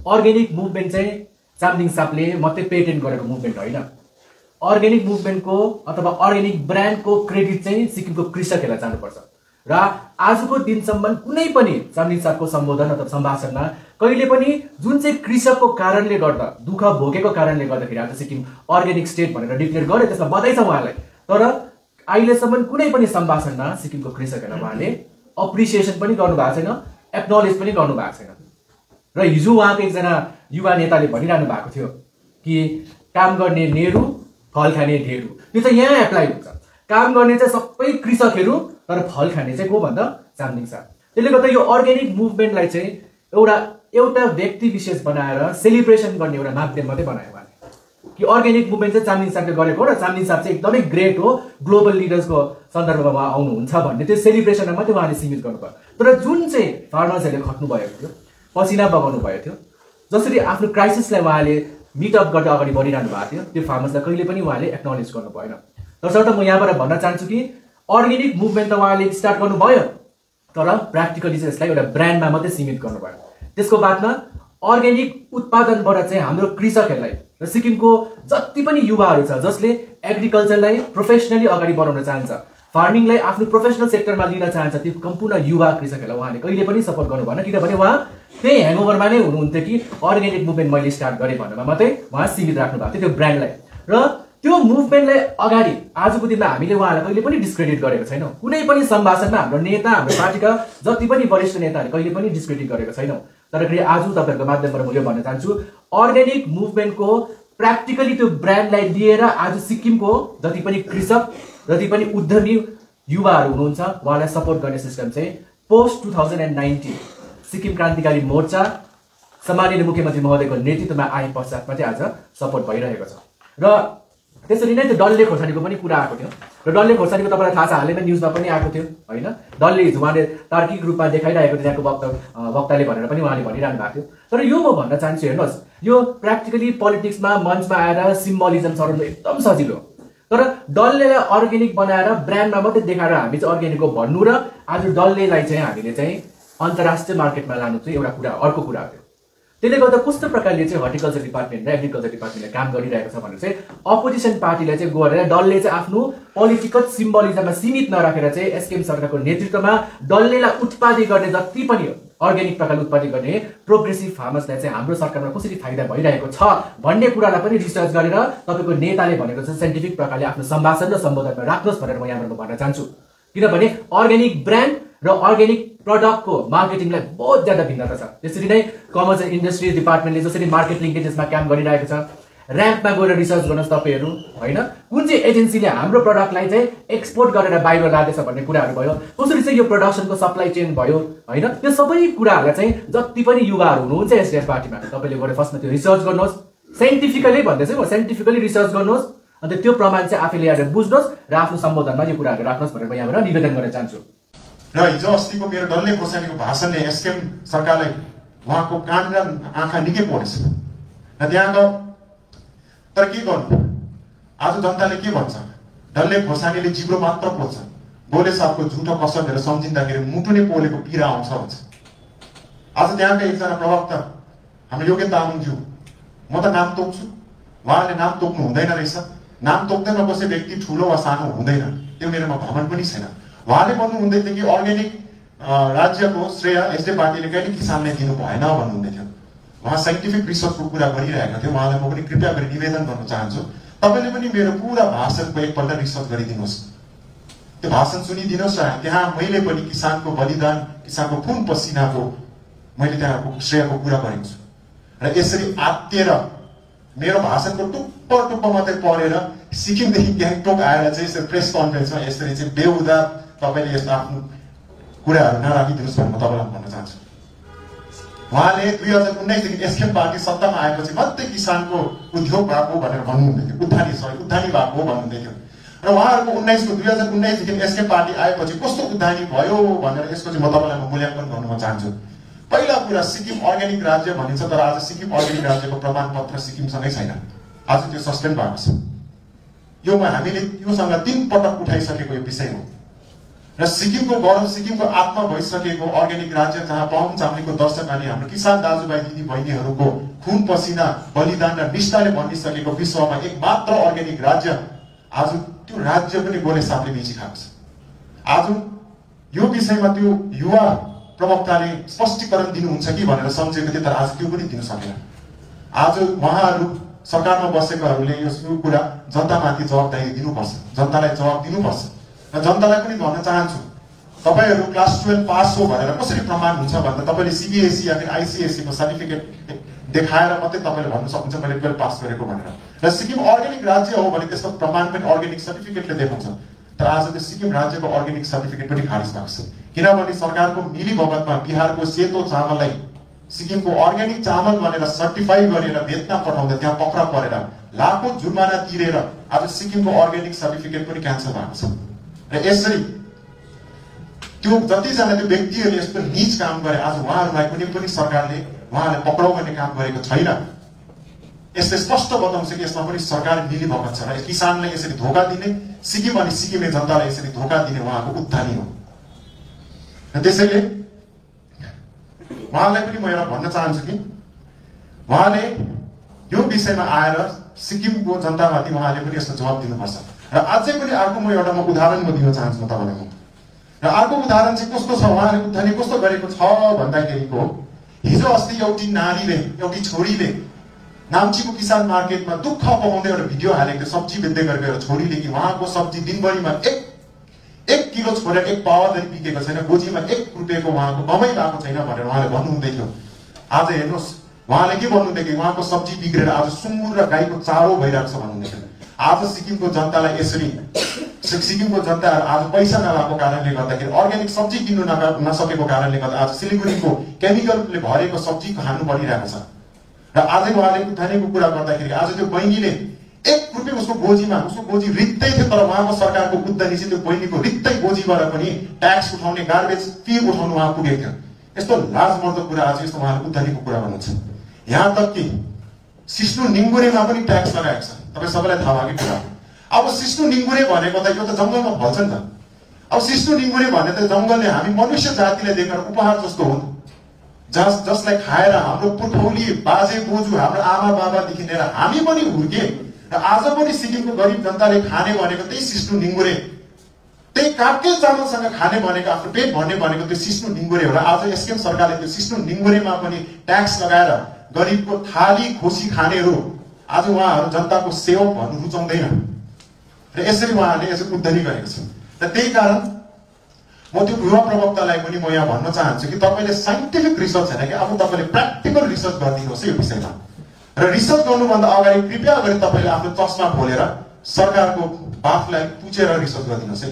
Organic movement चाहिँ चामलिङ सापले मात्रै patent गरेको मुभमेन्ट होइन। अर्ग्यानिक मुभमेन्टको अथवा अर्ग्यानिक ब्रान्डको क्रेडिट चाहिँ सिक्किमको कृषकहरूलाई जानुपर्छ। र आजको दिनसम्म कुनै पनि चामलिङ सापको सम्बोधन अथवा सम्भाषणमा कहिले पनि जुन चाहिँ कृषकको कारणले गर्दा दुःख भोगेको कारणले गर्दाखेरि आज सिक्किम अर्ग्यानिक स्टेट भनेर डिक्लेयर गरे, त्यसमा बधाई छ उहाँलाई। तर अहिलेसम्म कुनै पनि सम्भाषणमा सिक्किमको कृषकहरूलाई उहाँले अप्रिसिएसन पनि गर्नुभएको छैन, एक्नोलेज पनि गर्नुभएको छैन। र हिजो उहाँको एकजना युवा नेताले भनिरहनु भएको थियो कि काम गर्ने नेहरू फल खाने ढेरू। त्यो चाहिँ यहाँ एप्लाई हुन्छ। काम गर्ने चाहिँ सबै कृषकहरू, तर फल खाने चाहिँ को भन्दा चामलिङ साप। त्यसले गर्दा यो अर्ग्यानिक मुभमेन्टलाई चाहिँ एउटा व्यक्ति विशेष बनाएर सेलिब्रेसन गर्ने एउटा माध्यम मात्रै बनायो उहाँले कि अर्ग्यानिक मुभमेन्ट चाहिँ चामलिङ सापले गरेको र चामलिङ साप चाहिँ एकदमै ग्रेट हो, ग्लोबल लिडर्सको सन्दर्भमा उहाँ आउनुहुन्छ भन्ने त्यो सेलिब्रेसनमा मात्रै उहाँले सीमित गर्नुभयो। तर जुन चाहिँ फार्मर्सहरूले खट्नु भएको थियो, पसिना बगाउनु भएको थियो, जसरी आफ्नो क्राइसिसलाई उहाँले मिटअप गर्दै अगाडि बढिरहनु भएको थियो, त्यो फार्मर्सलाई कहिले पनि उहाँले एक्नोलेज गर्नु भएन। तसर्थ म यहाँबाट भन्न चाहन्छु कि अर्ग्यानिक मुभमेन्ट त उहाँले स्टार्ट गर्नुभयो, तर प्र्याक्टिकली चाहिँ यसलाई एउटा ब्रान्डमा मात्रै सीमित गर्नुभयो। त्यसको बादमा अर्ग्यानिक उत्पादनबाट चाहिँ हाम्रो कृषकहरूलाई र सिक्किमको जति पनि युवाहरू छ जसले एग्रिकल्चरलाई प्रोफेसनली अगाडि बढाउन चाहन्छ, फार्मिङलाई आफ्नो प्रोफेसनल सेक्टरमा लिन चाहन्छ, त्यो सम्पूर्ण युवा कृषकहरूलाई उहाँले कहिले पनि सपोर्ट गर्नु भएन। किनभने उहाँ त्यही ह्याङओभरमा नै हुनुहुन्थ्यो कि अर्ग्यानिक मुभमेन्ट मैले स्टार्ट गरेँ भनेर मात्रै उहाँ सीमित राख्नु भएको थियो त्यो ब्रान्डलाई। र त्यो मुभमेन्टलाई अगाडि आजको दिनमा हामीले उहाँलाई कहिले पनि डिस्क्रेडिट गरेको छैनौँ। कुनै पनि सम्भाषणमा हाम्रो नेता, हाम्रो पार्टीका जति पनि वरिष्ठ नेताहरूले कहिले पनि डिस्क्रेडिट गरेको छैनौँ। तर फेरि आज तपाईँहरूको माध्यमबाट म यो भन्न चाहन्छु, अर्ग्यानिक मुभमेन्टको प्र्याक्टिकली त्यो ब्रान्डलाई लिएर आज सिक्किमको जति पनि कृषक, जति पनि उद्यमी युवाहरू हुनुहुन्छ उहाँलाई सपोर्ट गर्ने सिस्टम चाहिँ पोस्ट 2019 सिक्किम क्रान्तिकारी मोर्चा सम्माननीय मुख्यमन्त्री महोदयको नेतृत्वमा आए पश्चातमा चाहिँ आज सपोर्ट भइरहेको छ। र त्यसरी नै त्यो डल्ले खोर्सानीको पनि कुरा आएको थियो र डल्ले खोर्सानीको तपाईँलाई थाहा छ, हालैमा न्युजमा पनि आएको थियो होइन। डल्ले हिजो उहाँले तार्किक रूपमा देखाइरहेको थियो, त्यहाँको वक्ताले भनेर पनि उहाँले भनिरहनु भएको थियो। तर यो म भन्न चाहन्छु, हेर्नुहोस् यो प्र्याक्टिकली पोलिटिक्समा मञ्चमा आएर सिम्बोलिजम सराउनु एकदम सजिलो, तर डल्लेलाई अर्ग्यानिक बनाएर ब्रान्डमा मात्रै देखाएर हामी चाहिँ अर्ग्यानिकको भन्नु र आज डल्लेलाई चाहिँ हामीले चाहिँ अन्तर्राष्ट्रिय मार्केटमा लानु चाहिँ एउटा कुरा, अर्को कुरा हो। त्यसले गर्दा कस्तो प्रकारले चाहिँ हर्टिकल्चर डिपार्टमेन्ट र एग्रिकल्चर डिपार्टमेन्टले काम गरिरहेको छ भनेर चाहिँ अपोजिसन पार्टीलाई चाहिँ गएर डल्ले चाहिँ आफ्नो पोलिटिकल सिम्बोलिजममा सीमित नराखेर चाहिँ एसकेएम सरकारको नेतृत्वमा डल्लेलाई उत्पादन गर्ने जति पनि अर्ग्यानिक प्रकारले उत्पादन गर्ने प्रोग्रेसिभ फार्मर्सलाई चाहिँ हाम्रो सरकारमा कसरी फाइदा भइरहेको छ भन्ने कुरालाई पनि रिसर्च गरेर तपाईँको नेताले भनेको चाहिँ साइन्टिफिक प्रकारले आफ्नो सम्भाषण र सम्बोधनमा राख्नुहोस् भनेर म यहाँबाट भन्न चाहन्छु। किनभने अर्ग्यानिक ब्रान्ड र अर्ग्यानिक प्रडक्टको मार्केटिङलाई बहुत ज्यादा भिन्नता छ। त्यसरी नै कमर्स एन्ड इन्डस्ट्रिज डिपार्टमेन्टले जसरी मार्केट लिङ्केजेसमा काम गरिरहेको छ, ऱ्याम्पमा गएर रिसर्च गर्नुहोस् तपाईँहरू होइन, कुन चाहिँ एजेन्सीले हाम्रो प्रडक्टलाई चाहिँ एक्सपोर्ट गरेर बाहिर लाँदैछ भन्ने कुराहरू भयो, कसरी चाहिँ यो प्रडक्सनको सप्लाई चेन भयो होइन, त्यो सबै कुराहरूलाई चाहिँ जति पनि युवाहरू हुनुहुन्छ एसडिएफ पार्टीमा तपाईँले गएर फर्स्टमा त्यो रिसर्च गर्नुहोस्, साइन्टिफिकली भन्दैछु म, साइन्टिफिकली रिसर्च गर्नुहोस्, अन्त त्यो प्रमाण चाहिँ आफैले आएर बुझ्नुहोस् र आफ्नो सम्बोधनमा यो कुराहरू राख्नुहोस् भनेर म यहाँबाट निवेदन गर्न चाहन्छु। र हिजो अस्तिको मेरो डल्ले खोर्सानीको भाषणले एसकेएम सरकारलाई उहाँको कान र आँखा निकै परेछ र त्यहाँको, तर के गर्नु, आज जनताले के भन्छ, डल्ले खोर्सानीले जिब्रो मात्र पोल्छ, गोले सापको झुटो कसर भनेर सम्झिँदाखेरि मुटु नै पोलेको पीडा आउँछ भन्छ। आज त्यहाँका एकजना प्रवक्ता हाम्रो योग्य तामाङज्यू, म त नाम तोक्छु, उहाँले नाम तोक्नु हुँदैन रहेछ, नाम तोक्दै नबसे व्यक्ति ठुलो वा सानो हुँदैन, त्यो मेरोमा भ्रमण पनि छैन। उहाँले भन्नुहुँदै थियो कि अर्ग्यानिक राज्यको श्रेय एसडिएफ पार्टीले कहिले किसानलाई दिनु भएन भन्नुहुँदै थियो। उहाँ साइन्टिफिक रिसर्चको कुरा गरिरहेका थियो। उहाँलाई म पनि कृपया गरी निवेदन गर्न चाहन्छु, तपाईँले पनि मेरो पुरा भाषणको एकपल्ट रिसर्च गरिदिनुहोस्, त्यो भाषण सुनिदिनुहोस् र त्यहाँ मैले पनि किसानको बलिदान, किसानको खुन पसिनाको मैले त्यहाँको श्रेयको कुरा गरेको छु। र यसरी आत्तिएर मेरो भाषणको टुप्प मात्रै पढेर सिक्किमदेखि ग्याङटोक आएर चाहिँ यसरी प्रेस कन्फरेन्समा यसरी चाहिँ बेहुदा तपाईँले यस्तो आफ्नो कुराहरू नराखिदिनुहोस् भनेर म तपाईँलाई भन्न चाहन्छु। उहाँले 2019देखि एसकेएम पार्टी सत्तामा आएपछि मात्रै किसानको उद्योग भएको भनेर भन्नुहुँदै थियो, उद्धानी भएको भन्नुहुँदै थियो। र उहाँहरूको 2019देखि एसकेएम पार्टी आएपछि कस्तो उद्धानी भयो भनेर यसको चाहिँ म तपाईँलाई मूल्याङ्कन गर्नु म चाहन्छु। पहिला कुरा, सिक्किम अर्ग्यानिक राज्य भनिन्छ, तर आज सिक्किम अर्ग्यानिक राज्यको प्रमाणपत्र सिक्किमसँगै छैन, आज त्यो सस्पेन्ड भएको छ। यो हामीले योसँग 3 पटक उठाइसकेको यो विषय हो। र सिक्किमको गौरव, सिक्किमको आत्मा भइसकेको अर्ग्यानिक राज्य जहाँ पवन चामलिङको दर्शक अनि हाम्रो किसान दाजुभाइ दिदी बहिनीहरूको खुन पसिना बलिदान र निष्ठाले बनिसकेको विश्वमा एक मात्र अर्ग्यानिक राज्य, आज त्यो राज्य पनि गोले सापले बेची खाएको छ। आज यो विषयमा त्यो युवा प्रवक्ताले स्पष्टीकरण दिनुहुन्छ कि भनेर सम्झेको थिए, तर आज त्यो पनि दिन सकेन। आज उहाँहरू सरकारमा बसेकोहरूले यो कुरा जनतामाथि जवाबदारी दिनुपर्छ, जनतालाई जवाब दिनुपर्छ। र जनतालाई पनि भन्न चाहन्छु, तपाईहरू क्लास 12 पास हो भनेर कसरी प्रमाण हुन्छ भन्दा तपाईँले सीबीएसई या फिर आईसीएसई को सर्टिफिकेट देखाएर मात्रै तपाईँले भन्न सक्नुहुन्छ मैले 12 पास गरेको भनेर। र सिक्किम अर्ग्यानिक राज्य हो भने त्यसको प्रमाण पनि अर्ग्यानिक सर्टिफिकेटले देखाउँछ। तर आज त्यो सिक्किम राज्यको अर्ग्यानिक सर्टिफिकेट पनि खारिज भएको छ, किनभने सरकारको मिलीभगतमा बिहारको सेतो चामललाई सिक्किमको अर्ग्यानिक चामल भनेर सर्टिफाई गरेर भियतनाम पठाउँदा त्यहाँ पक्रा परेर लाखौं जुर्माना तिरेर आज सिक्किमको अर्ग्यानिक सर्टिफिकेट पनि क्यान्सल भएको छ। र यसरी त्यो जतिजना त्यो व्यक्तिहरूले यस्तो नीच काम गरे, आज उहाँहरूलाई कुनै पनि सरकारले उहाँलाई पक्राउ गर्ने काम गरेको छैन। यसले स्पष्ट बताउँछ कि यसमा पनि सरकार मिलीभगत छ र किसानलाई यसरी धोका दिने, सिक्किम अनि सिक्किमे जनतालाई यसरी धोका दिने उहाँको उद्धानी हो। र त्यसैले उहाँलाई पनि म एउटा भन्न चाहन्छु कि उहाँले यो विषयमा आएर सिक्किमको जनतामाथि उहाँले पनि यसको जवाब दिनुपर्छ। र अझै पनि अर्को म एउटा उदाहरण म दिन चाहन्छु म तपाईँलाई। र अर्को उदाहरण चाहिँ कस्तो छ, उहाँले उद्धानी कस्तो गरेको छ भन्दाखेरिको, हिजो अस्ति एउटी नारीले, एउटी छोरीले नाम्चीको किसान मार्केटमा दुःख पाउँदै एउटा भिडियो हालेको थियो, सब्जी बेच्दै गरेको एउटा छोरीले कि उहाँको सब्जी दिनभरिमा एक किलो छोडेर एक पावाधरि बिकेको छैन, गोजीमा 1 रुपियाँको उहाँको कमाइ भएको छैन भनेर उहाँले भन्नुहुँदै थियो। आज हेर्नुहोस् उहाँले के भन्नुहुँदै कि उहाँको सब्जी बिग्रेर आज सुँगुर र गाईको चारो भइरहेको छ भन्नुहुँदै थियो। आज सिक्किमको जनतालाई यसरी, सिक्किमको जनताहरू आज पैसा नभएको कारणले गर्दाखेरि अर्ग्यानिक सब्जी किन्नु नसकेको कारणले गर्दा आज सिलिगुडीको केमिकलले भरेको सब्जी खानु परिरहेको छ। र आजै उहाँले उठानेको कुरा गर्दाखेरि आज त्यो बहिनीले 1 रुपियाँ उसको गोजी रित्तै थियो, तर उहाँको सरकारको उद्धानी चाहिँ त्यो बहिनीको रित्तै गोजीबाट पनि ट्याक्स उठाउने, गार्बेज फी उठाउनु उहाँ पुगेको थियो। यस्तो लाजमर्दो कुरा आज यस्तो उहाँले उद्धानीको कुरा गर्नुहुन्छ। यहाँ तक कि सिस्नु निङ्गुरेमा पनि ट्याक्स लगाएको छ, तपाईँ सबैलाई थाहा भएको कुरा। अब सिस्नु निङ्गुरे भनेको त यो त जङ्गलमा फल्छ नि त। अब सिस्नु निङ्गुरे भने त जङ्गलले हामी मनुष्य जातिले दिएको उपहार जस्तो हो, जसलाई खाएर हाम्रो पुर्खौली बाजे बोजू हाम्रो आमा बाबादेखि लिएर हामी पनि हुर्के। र आज पनि सिक्किमको गरिब जनताले खाने भनेको त्यही सिस्नु निङ्गुरे, त्यही काटके चामलसँग खाने भनेको, आफ्नो पेट भर्ने भनेको त्यो सिस्नु निङ्गुरे हो। र आज एसकेएम सरकारले त्यो सिस्नु निङ्गुरेमा पनि ट्याक्स लगाएर गरिबको थाली खोसी खानेहरू आज उहाँहरू जनताको सेवक भन्नु रुचाउँदैन। र यसरी उहाँहरूले यसो उद्धानी गरेको छ। र त्यही कारण म त्यो युवा प्रवक्तालाई पनि म यहाँ भन्न चाहन्छु कि तपाईँले साइन्टिफिक रिसर्च होइन कि अब तपाईँले प्र्याक्टिकल रिसर्च गरिदिनुहोस् यो विषयमा। र रिसर्च गर्नुभन्दा अगाडि कृपया गरी तपाईँले आफ्नो चस्मा खोलेर सरकारको बाफलाई पुछेर रिसर्च गरिदिनुहोस् है।